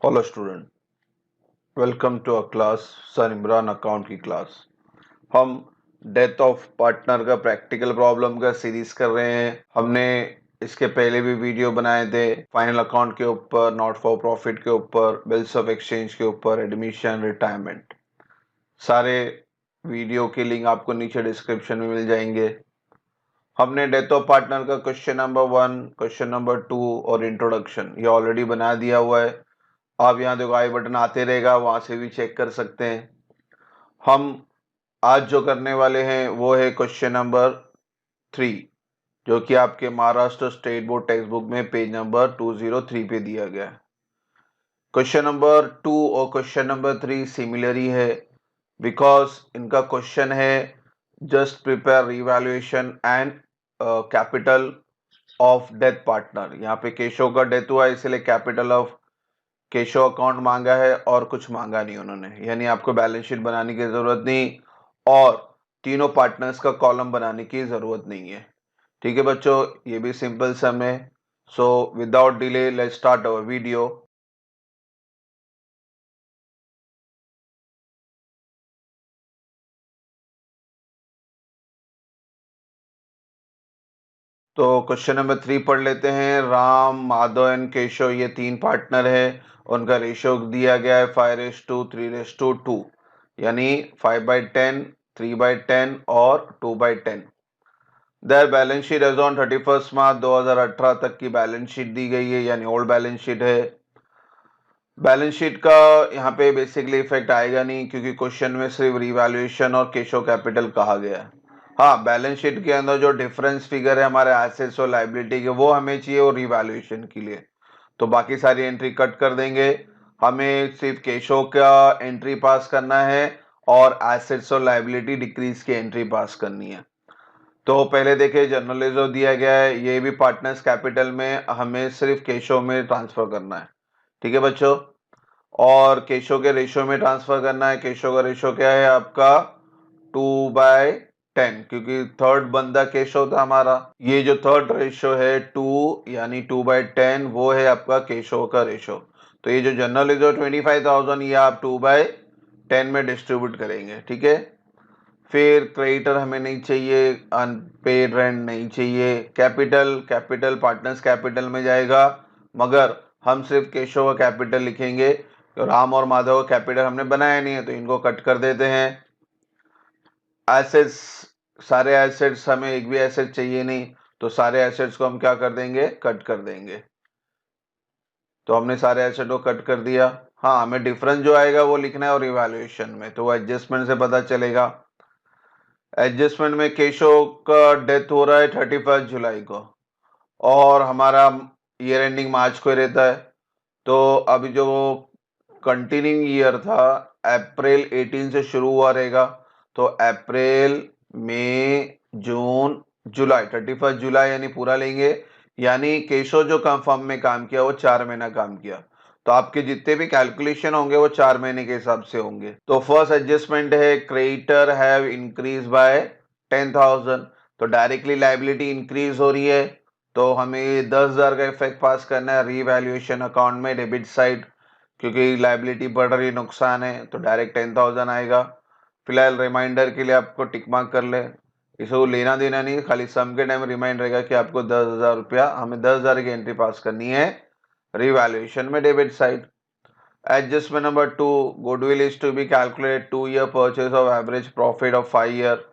Hello student, welcome to a class sir Imran account की क्लास। हम डेथ ऑफ पार्टनर का प्रैक्टिकल प्रॉब्लम का सीरीज कर रहे हैं। हमने इसके पहले भी वीडियो बनाए थे फाइनल अकाउंट के ऊपर, नॉट फॉर प्रॉफिट के ऊपर, बिल्स ऑफ एक्सचेंज के ऊपर, एडमिशन, रिटायरमेंट। सारे वीडियो के लिंक आपको नीचे डिस्क्रिप्शन में मिल जाएंगे। हमने डेथ ऑफ पार्टनर का क्वेश्चन नंबर 1, क्वेश्चन नंबर 2 और इंट्रोडक्शन ये ऑलरेडी बना दिया हुआ है। आप यहाँ देखो आई बटन आते रहेगा, वहां से भी चेक कर सकते हैं। हम आज जो करने वाले हैं वो है क्वेश्चन नंबर 3, जो कि आपके Maharashtra state board text book में पेज नंबर 203 पे दिया गया है। क्वेश्चन नंबर 2 और क्वेश्चन नंबर 3 सिमिलर ही है, बिकॉज इनका क्वेश्चन है just prepare revaluation and capital of death partner. यहाँ पे केशव का डेथ हुआ है, इसलिए कैपिटल ऑफ केशव अकाउंट मांगा है और कुछ मांगा नहीं उन्होंने, यानी आपको बैलेंस शीट बनाने की जरूरत नहीं और तीनों पार्टनर्स का कॉलम बनाने की जरूरत नहीं है। ठीक है बच्चों, ये भी सिंपल सम है। So without delay let's start our video. तो क्वेश्चन नंबर 3 पढ़ लेते हैं। राम, माधव एंड केशव ये 3 पार्टनर है। उनका रेशियो दिया गया है 5:3:2, यानी 5/10, 3/10 और 2/10। Their balance sheet as on 31 March 2018 तक की बैलेंस शीट दी गई है, यानी ओल्ड बैलेंस शीट है। बैलेंस शीट का यहाँ पे बेसिकली इफेक्ट आएगा नहीं, क्योंकि क्वेश्चन में सिर्फ रिवैल्यूएशन और केशव कैपिटल कहा गया है। हाँ, बैलेंस शीट के अंदर जो डिफरेंस फिगर है हमारे एसेट्स और लाइबिलिटी के, वो हमें चाहिए और रिवैल्यूएशन के लिए, तो बाकी सारी एंट्री कट कर देंगे। हमें सिर्फ केशव का एंट्री पास करना है और एसेट्स और लाइबिलिटी डिक्रीज की एंट्री पास करनी है। तो पहले देखिए जनरल जो दिया गया है, ये भी पार्टनर्स कैपिटल में हमें सिर्फ केशव में ट्रांसफर करना है। ठीक है बच्चों, और केशव के रेशियो में ट्रांसफर करना है। केशव का रेशियो क्या है आपका 2/10, क्योंकि थर्ड बंदा केशव था हमारा। ये जो थर्ड रेशियो है 2 यानी 2/10, वो है आपका केशव का रेशियो। तो ये जो जनरल है जो 25,000, ये आप 2/10 में डिस्ट्रीब्यूट करेंगे। ठीक है, फिर क्रेडिटर हमें नहीं चाहिए, अनपेड रेंट नहीं चाहिए। कैपिटल पार्टनर्स कैपिटल में जाएगा, मगर हम सिर्फ केशव का कैपिटल लिखेंगे। तो राम और माधव का कैपिटल हमने बनाया नहीं है, तो इनको कट कर देते हैं। एसेट्स, सारे एसेट्स, हमें एक भी एसेट चाहिए नहीं, तो सारे एसेट्स को हम क्या कर देंगे, कट कर देंगे। तो हमने सारे एसेट को कट कर दिया। हाँ, हमें डिफरेंस जो आएगा वो लिखना है और इवैल्यूएशन में, तो वो एडजस्टमेंट से पता चलेगा। एडजस्टमेंट में केशव का डेथ हो रहा है 31 जुलाई को, और हमारा ईयर एंडिंग मार्च को ही रहता है। तो अभी जो कंटिन्यूइंग ईयर था अप्रैल 18 से शुरू हुआ रहेगा, तो अप्रैल, मई, जून, जुलाई, 31 जुलाई यानी पूरा लेंगे। यानी केशव जो फर्म में काम किया वो 4 महीना काम किया, तो आपके जितने भी कैलकुलेशन होंगे वो 4 महीने के हिसाब से होंगे। तो फर्स्ट एडजस्टमेंट है क्रेडिटर हैव इंक्रीज बाय 10,000, तो डायरेक्टली लाइबिलिटी इंक्रीज हो रही है, तो हमें 10,000 का इफेक्ट पास करना है रीवैल्यूएशन अकाउंट में डेबिट साइड, क्योंकि लाइबिलिटी बढ़ रही, नुकसान है, तो डायरेक्ट 10,000 आएगा। फिलहाल रिमाइंडर के लिए आपको टिक मार्क कर ले, इसको लेना देना नहीं, खाली सम के टाइम रिमाइंड रहेगा कि आपको 10,000 रुपया, हमें 10,000 की एंट्री पास करनी है रिवैल्यूएशन में debit side. Adjustment number 2, goodwill is to be calculate 2 year purchase of average profit of 5 year.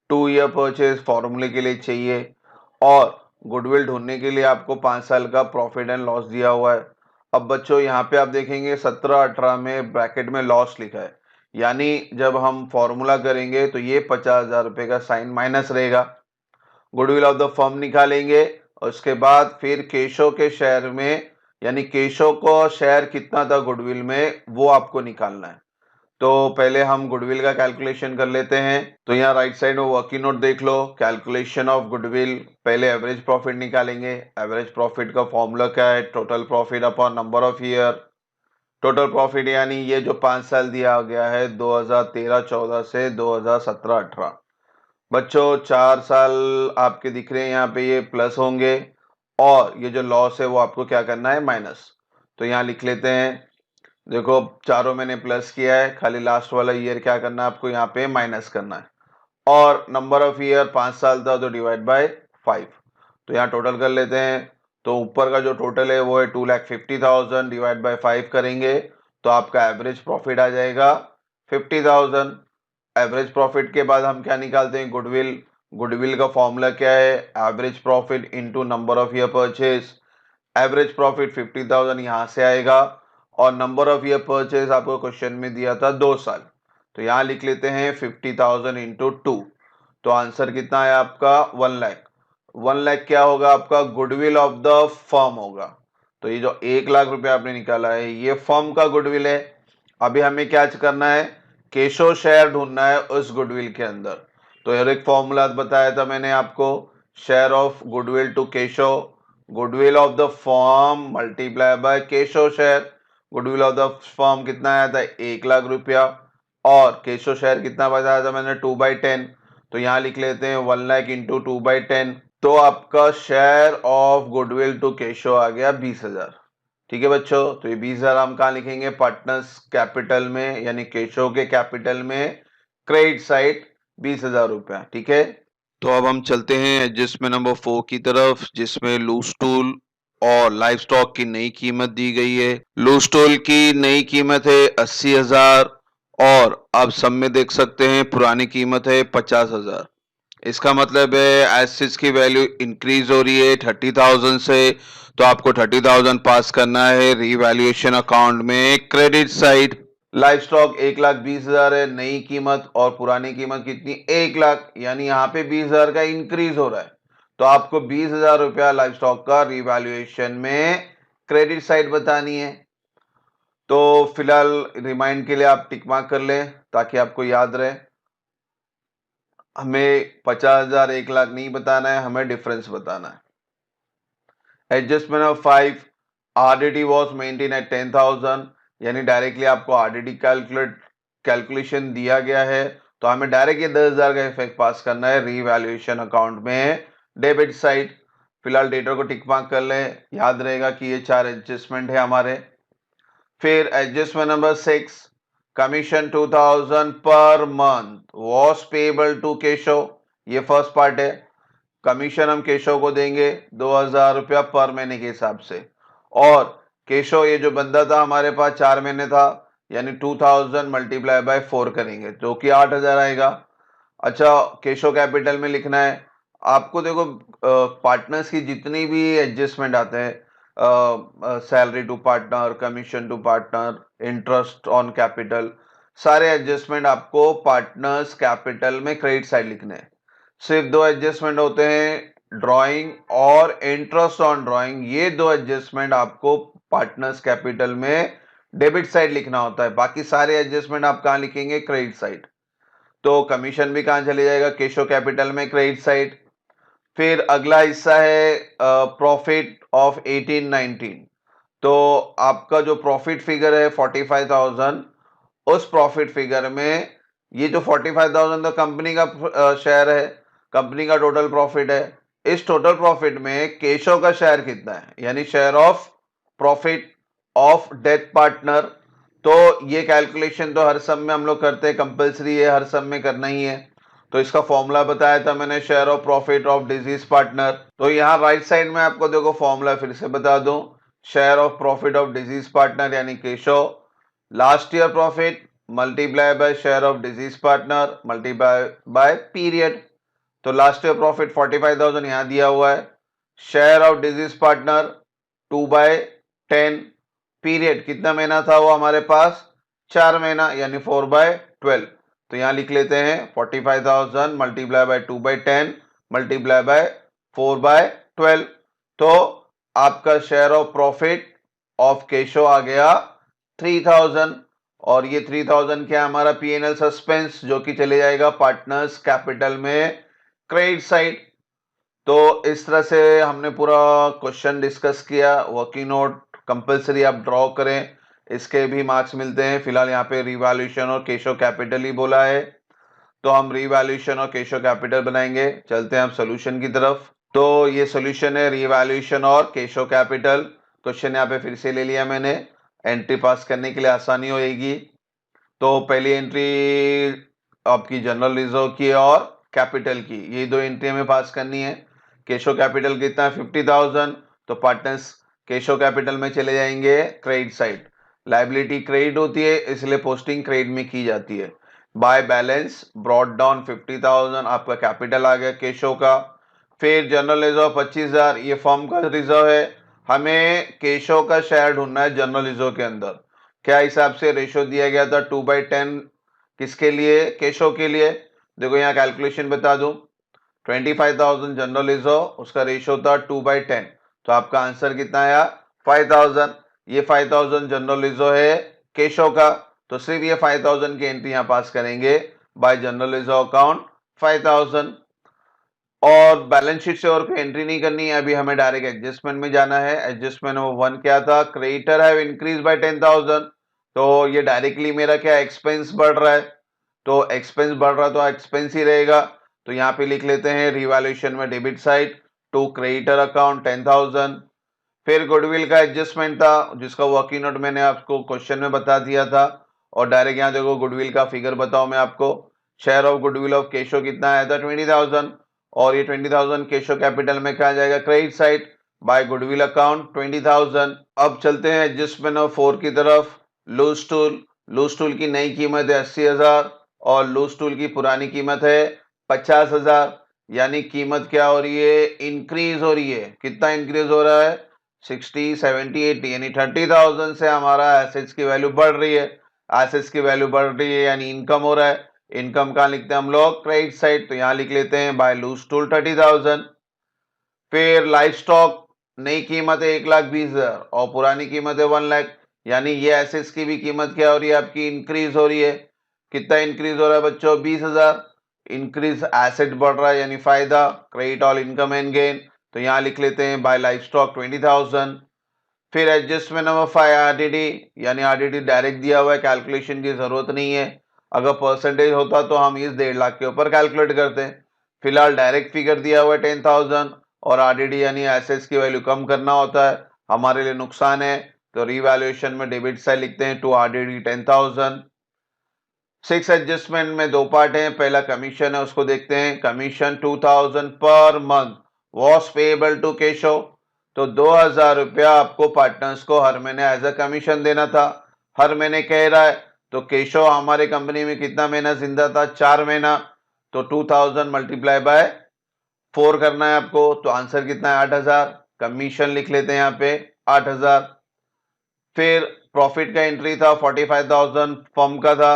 2 year purchase फॉर्मूले के लिए चाहिए, और गुडविल ढूंढने के लिए आपको 5 साल का प्रॉफिट एंड लॉस दिया हुआ है। अब बच्चों यहाँ पे आप देखेंगे 17-18 में ब्रैकेट में लॉस लिखा है, यानी जब हम फॉर्मूला करेंगे तो ये 50,000 रुपए का साइन माइनस रहेगा। गुडविल ऑफ द फर्म निकालेंगे, और उसके बाद फिर केशव के शेयर में, यानी केशव को शेयर कितना था गुडविल में, वो आपको निकालना है। तो पहले हम गुडविल का कैलकुलेशन कर लेते हैं। तो यहाँ राइट साइड में वर्किंग नोट देख लो, कैलकुलेशन ऑफ गुडविल। पहले एवरेज प्रॉफिट निकालेंगे। एवरेज प्रॉफिट का फॉर्मूला क्या है, total profit upon number of year. Total profit यानी ये जो 5 साल दिया गया है 2013-14 से 2017-18। बच्चों 4 साल आपके दिख रहे हैं यहाँ पे, ये प्लस होंगे, और ये जो लॉस है वो आपको क्या करना है, माइनस। तो यहाँ लिख लेते हैं देखो चारों मैंने प्लस किया है, खाली लास्ट वाला ईयर क्या करना है आपको यहाँ पे माइनस करना है। और नंबर ऑफ ईयर 5 साल था तो डिवाइड बाय 5। तो यहाँ टोटल कर लेते हैं। तो ऊपर का जो टोटल है वो है 2,50,000 डिवाइड बाय 5 करेंगे तो आपका एवरेज प्रॉफिट आ जाएगा 50,000। एवरेज प्रॉफिट के बाद हम क्या निकालते हैं, गुडविल। गुडविल का फॉर्मूला क्या है, average profit into number of year purchase. Average profit 50,000 यहां से आएगा और नंबर ऑफ ईयर परचेज आपको क्वेश्चन में दिया था 2 साल, तो यहां लिख लेते हैं 50,000 इंटू 2। तो आंसर कितना है आपका 1 लाख। 1 लाख क्या होगा आपका, गुडविल ऑफ द फर्म होगा। तो ये जो 1 लाख रुपया आपने निकाला है ये फर्म का गुडविल है। अभी हमें क्या करना है, केशव शेयर ढूंढना है उस गुडविल के अंदर। तो हर एक फॉर्मूला बताया था मैंने आपको, share of goodwill to Keshav, goodwill of the firm multiply by Keshav share. Goodwill of the firm कितना आया था 1 लाख रुपया और केशव शेयर कितना बताया था मैंने 2/10। तो यहां लिख लेते हैं 1 लाख इंटू 2/10। तो आपका share of goodwill to Keshav आ गया 20,000। ठीक है बच्चों, तो ये 20,000 हम कहाँ लिखेंगे, पार्टनर्स कैपिटल में यानी केशव के कैपिटल में क्रेडिट साइड 20,000 रुपया। ठीक है, तो अब हम चलते हैं एडजस्टमेंट नंबर 4 की तरफ, जिसमें लूज टूल और लाइव स्टॉक की नई कीमत दी गई है। लूज टूल की नई कीमत है 80,000 और आप सब में देख सकते हैं पुरानी कीमत है 50,000। इसका मतलब है एसेट्स की वैल्यू इंक्रीज हो रही है 30,000 से, तो आपको 30,000 पास करना है रीवैल्यूएशन अकाउंट में क्रेडिट साइड। लाइव स्टॉक 1,20,000 है नई कीमत और पुरानी कीमत कितनी 1 लाख, यानी यहाँ पे 20,000 का इंक्रीज हो रहा है। तो आपको 20,000 रुपया लाइव स्टॉक का रीवैल्यूएशन में क्रेडिट साइड बतानी है। तो फिलहाल रिमाइंड के लिए आप टिक मार्क कर लें ताकि आपको याद रहे। हमें 50,000 1 लाख नहीं बताना है, हमें डिफरेंस बताना है। Adjustment of 5, RDT was maintain at 10,000, यानी डायरेक्टली आपको आरडीटी कैलकुलेशन दिया गया है तो हमें डायरेक्ट ये 10,000 का इफेक्ट पास करना है रीवैल्यूएशन अकाउंट में डेबिट साइड। फिलहाल डेटा को टिक मार्क कर लें, याद रहेगा कि ये 4 एडजस्टमेंट है हमारे। फिर एडजस्टमेंट नंबर 6, कमीशन 2,000 पर month was payable to Keshav. ये फर्स्ट पार्ट है, कमीशन हम केशव को देंगे 2,000 रुपया पर महीने के हिसाब से। और केशव ये जो बंदा था हमारे पास 4 महीने था, यानी 2,000 मल्टीप्लाई बाय 4 करेंगे जो कि 8,000 आएगा। अच्छा, केशव कैपिटल में लिखना है आपको। देखो पार्टनर्स की जितनी भी एडजस्टमेंट आते हैं, salary to partner, commission to partner, interest on capital, सारे एडजस्टमेंट आपको पार्टनर्स कैपिटल में क्रेडिट साइड लिखने हैं। सिर्फ 2 एडजस्टमेंट होते हैं, ड्राइंग और इंटरेस्ट ऑन ड्राइंग। ये 2 एडजस्टमेंट आपको पार्टनर्स कैपिटल में डेबिट साइड लिखना होता है, बाकी सारे एडजस्टमेंट आप कहां लिखेंगे, क्रेडिट साइड। तो कमीशन भी कहां चले जाएगा, केशव कैपिटल में क्रेडिट साइड। फिर अगला हिस्सा है प्रॉफिट ऑफ 18-19। तो आपका जो प्रॉफिट फिगर है 45,000, उस प्रॉफिट फिगर में ये जो 45,000 तो कंपनी का शेयर है, कंपनी का टोटल प्रॉफिट है। इस टोटल प्रॉफिट में केशव का शेयर कितना है, यानी share of profit of death partner. तो ये कैलकुलेशन तो हर सम में हम लोग करते हैं, कंपलसरी है, हर सम में करना ही है। तो इसका फॉर्मूला बताया था मैंने, share of profit of deceased partner. तो यहाँ राइट साइड में आपको देखो फॉर्मूला फिर से बता दूं, share of profit of deceased partner यानी Keshav, last year profit multiply by share of deceased partner multiply by period. तो लास्ट ईयर प्रॉफिट 45,000 यहां दिया हुआ है, share of deceased partner 2/10, period कितना महीना था वो हमारे पास 4 महीना यानी 4/12। तो यहां लिख लेते हैं 45,000 मल्टीप्लाई बाय 2/10 मल्टीप्लाई बाय 4/12। तो आपका share of profit of Keshav आ गया 3,000 और ये 3,000 क्या हमारा पीएनएल सस्पेंस जो कि चले जाएगा पार्टनर्स कैपिटल में क्रेडिट साइड। तो इस तरह से हमने पूरा क्वेश्चन डिस्कस किया। वर्किंग नोट कंपलसरी आप ड्रॉ करें, इसके भी मार्क्स मिलते हैं। फिलहाल यहाँ पे रिवैल्यूएशन और केशव कैपिटल ही बोला है, तो हम रिवैल्यूएशन और केशव कैपिटल बनाएंगे। चलते हैं हम सोल्यूशन की तरफ। तो ये सोल्यूशन है रिवैल्यूएशन और केशव कैपिटल। क्वेश्चन यहाँ पे फिर से ले लिया मैंने, एंट्री पास करने के लिए आसानी होगी। तो पहली एंट्री आपकी जनरल रिजर्व की और कैपिटल की, ये दो एंट्री हमें पास करनी है। केशव कैपिटल कितना है 50,000, तो पार्टनर्स केशव कैपिटल में चले जाएंगे क्रेडिट साइड। लाइबिलिटी क्रेडिट होती है इसलिए पोस्टिंग क्रेडिट में की जाती है। बाय बैलेंस ब्रॉड डाउन 50,000, आपका कैपिटल आ गया केशव का। फिर जनरल रिजर्व 25,000, ये फर्म का रिजर्व है। हमें केशव का शेयर ढूंढना है जनरल रिजर्व के अंदर। क्या हिसाब से रेशो दिया गया था 2/10, किसके लिए, केशव के लिए। देखो यहाँ कैलकुलेशन बता दूं, 25,000 जनरल रिजर्व, उसका रेशो था 2/10, तो आपका आंसर कितना आया 5,000। ये 5,000 जनरल रिजर्व है केशव का, तो सिर्फ ये 5,000 की एंट्री यहाँ पास करेंगे बाय जनरल रिजर्व अकाउंट 5,000। और बैलेंस शीट से और कोई एंट्री नहीं करनी है, अभी हमें डायरेक्ट एडजस्टमेंट में जाना है। एडजस्टमेंट नंबर 1 क्या था, क्रेडिटर हैव इंक्रीज बाय 10,000, तो ये डायरेक्टली मेरा क्या एक्सपेंस बढ़ रहा है, तो एक्सपेंस बढ़ रहा है तो एक्सपेंस ही रहेगा। तो यहाँ पे लिख लेते हैं रिवैल्यूएशन में debit side to creditor account 10,000। फिर गुडविल का एडजस्टमेंट था जिसका वर्किंग नोट मैंने आपको क्वेश्चन में बता दिया था, और डायरेक्ट यहाँ देखो गुडविल का फिगर बताओ मैं आपको। Share of goodwill of Keshav कितना आया था 20,000, और ये 20,000 केशव कैपिटल में कहा जाएगा credit side by goodwill account 20,000। अब चलते हैं एडजस्टमेंट ऑफ 4 की तरफ। लूज टूल, लूज टूल की नई कीमत है 80,000 और लूज टूल की पुरानी कीमत है 50,000, यानी कीमत क्या हो रही है, इंक्रीज हो रही है। कितना इंक्रीज हो रहा है 60, 70, 80, यानी 30,000 से हमारा एसेट्स की वैल्यू बढ़ रही है। एसेट्स की वैल्यू बढ़ रही है यानी इनकम हो रहा है। इनकम कहाँ लिखते हैं हम लोग, क्रेडिट साइड, तो यहाँ लिख लेते हैं बाय लूज टूल 30,000। फिर लाइफ स्टॉक नई कीमत है 1,20,000 और पुरानी कीमत है 1 लाख, यानी ये एसेट्स की भी कीमत क्या हो रही है आपकी, इंक्रीज हो रही है। कितना इंक्रीज हो रहा है बच्चों, 20,000। इंक्रीज एसेट बढ़ रहा है यानी फायदा, credit all income and gain, तो यहाँ लिख लेते हैं बाय लाइफ स्टॉक 20,000। फिर एडजस्टमेंट नंबर 5 आरडीडी, यानी आरडीडी डायरेक्ट दिया हुआ है, कैलकुलेशन की जरूरत नहीं है। अगर परसेंटेज होता तो हम इस 1.5 लाख के ऊपर कैलकुलेट करते। फिलहाल डायरेक्ट फिगर दिया हुआ है 10,000, और आरडीडी यानी एसेट्स की वैल्यू कम करना होता है, हमारे लिए नुकसान है, तो रिवैल्यूएशन में डेबिट साइड लिखते हैं टू आरडीडी 10,000। 6 एडजस्टमेंट में दो पार्ट हैं, पहला कमीशन है उसको देखते हैं। कमीशन 2,000 पर month was payable to Keshav, तो 2,000 रुपया आपको पार्टनर्स को हर महीने एज अ कमीशन देना था। हर महीने कह रहा है, तो केशव हमारे कंपनी में कितना महीना जिंदा था, 4 महीना, तो 2,000 मल्टीप्लाई बाय 4 करना है आपको, तो आंसर कितना है 8,000। कमीशन लिख लेते हैं यहाँ पे 8,000। फिर प्रॉफिट का एंट्री था 45,000 फर्म का था,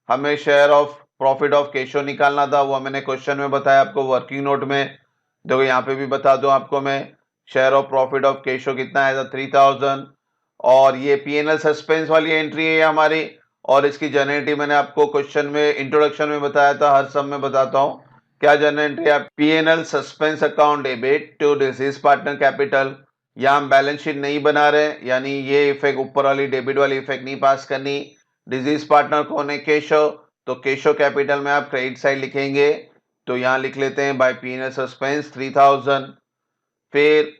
हमें share of profit of Keshav निकालना था, वो मैंने क्वेश्चन में बताया आपको वर्किंग नोट में। देखो यहाँ पे भी बता दूं आपको मैं, share of profit of Keshav कितना है 3,000। और ये पीएनएल सस्पेंस वाली एंट्री है हमारी, और इसकी जनरेटिव मैंने आपको क्वेश्चन में इंट्रोडक्शन में बताया था, हर सब में बताता हूँ क्या जनरेटरी है। PNL suspense account debit to deceased partner capital, यहाँ हम बैलेंस शीट नहीं बना रहे, यानी ये इफेक्ट ऊपर वाली डेबिट वाली इफेक्ट नहीं पास करनी। डिजीज पार्टनर कौन है, केशव, तो केशव कैपिटल में आप क्रेडिट साइड लिखेंगे, तो यहाँ लिख लेते हैं बाय पीएनएल सस्पेंस 3,000। फिर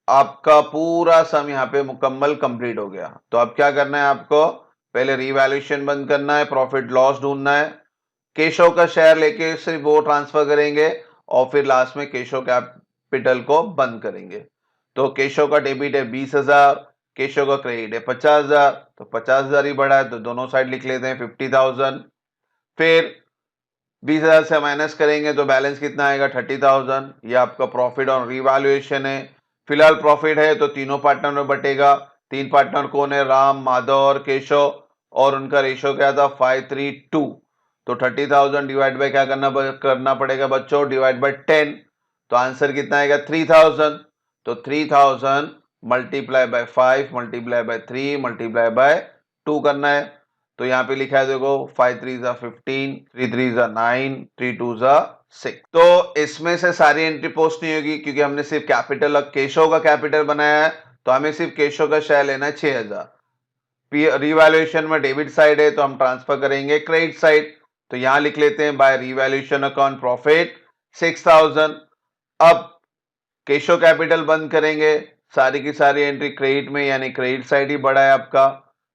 आपका पूरा सम यहाँ पे मुकम्मल कंप्लीट हो गया। तो अब क्या करना है आपको, पहले रिवैल्यूएशन बंद करना है, प्रॉफिट लॉस ढूंढना है, केशव का शेयर लेके सिर्फ वो ट्रांसफर करेंगे, और फिर लास्ट में केशव कैपिटल को बंद करेंगे। तो केशव का डेबिट है 20,000, केशव का क्रेडिट है 50,000, तो 50,000 ही बढ़ा है, तो दोनों साइड लिख लेते हैं 50,000। फिर 20,000 से माइनस करेंगे तो बैलेंस कितना आएगा 30,000। ये आपका प्रॉफिट ऑन रिवैल्यूएशन है। फिलहाल प्रॉफिट है तो तीनों पार्टनर में बटेगा। 3 पार्टनर कौन है, राम, माधव और केशव, और उनका रेशियो क्या था 5:3:2, तो 30,000 डिवाइड बाय क्या करना पड़ेगा बच्चों, डिवाइड बाय 10, तो आंसर कितना आएगा 3,000। तो 3,000 multiply by 5 multiply by 3 multiply by 2 करना है। तो यहाँ पे लिखा है देखो 5 3 15, 3 3 9, 3 2 6। तो इसमें से सारी एंट्री पोस्ट नहीं होगी क्योंकि हमने सिर्फ कैपिटल, केशव का कैपिटल बनाया है, तो हमें सिर्फ केशव का शेयर लेना है 6,000। रिवैल्यूएशन में डेबिट साइड है तो हम ट्रांसफर करेंगे क्रेडिट साइड, तो यहां लिख लेते हैं बाय रिवैल्यूएशन अकाउंट प्रॉफिट 6,000। अब केशव कैपिटल बंद करेंगे, सारी की सारी एंट्री क्रेडिट में, यानी क्रेडिट साइड ही बढ़ा है आपका,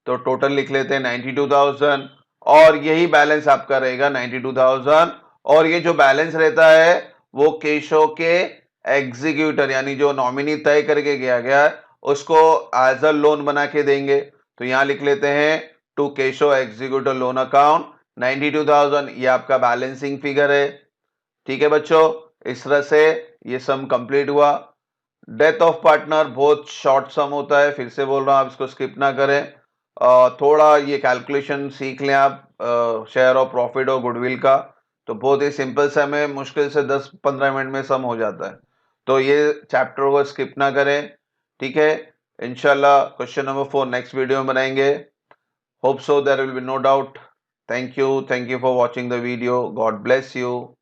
तो टोटल लिख लेते हैं 92,000 और यही बैलेंस आपका रहेगा 92,000 और ये जो बैलेंस रहता है वो केशव के एग्जीक्यूटर यानी जो नॉमिनी तय करके गया है उसको एज अ लोन बना के देंगे। तो यहां लिख लेते हैं to Keshav executor loan account 92,000, ये आपका बैलेंसिंग फिगर है। ठीक है बच्चों, इस तरह से ये सम कंप्लीट हुआ। डेथ ऑफ पार्टनर बहुत शॉर्ट सम होता है, फिर से बोल रहा हूं आप इसको स्किप ना करें। थोड़ा ये कैलकुलेशन सीख लें आप शेयर ऑफ प्रॉफिट और गुडविल का, तो बहुत ही सिंपल सम है, मुश्किल से 10-15 मिनट में सम हो जाता है। तो ये चैप्टर को स्किप ना करें। ठीक है, इंशाल्लाह क्वेश्चन नंबर 4 नेक्स्ट वीडियो में बनाएंगे। Hope so there will be no doubt. Thank you for watching the video. God bless you.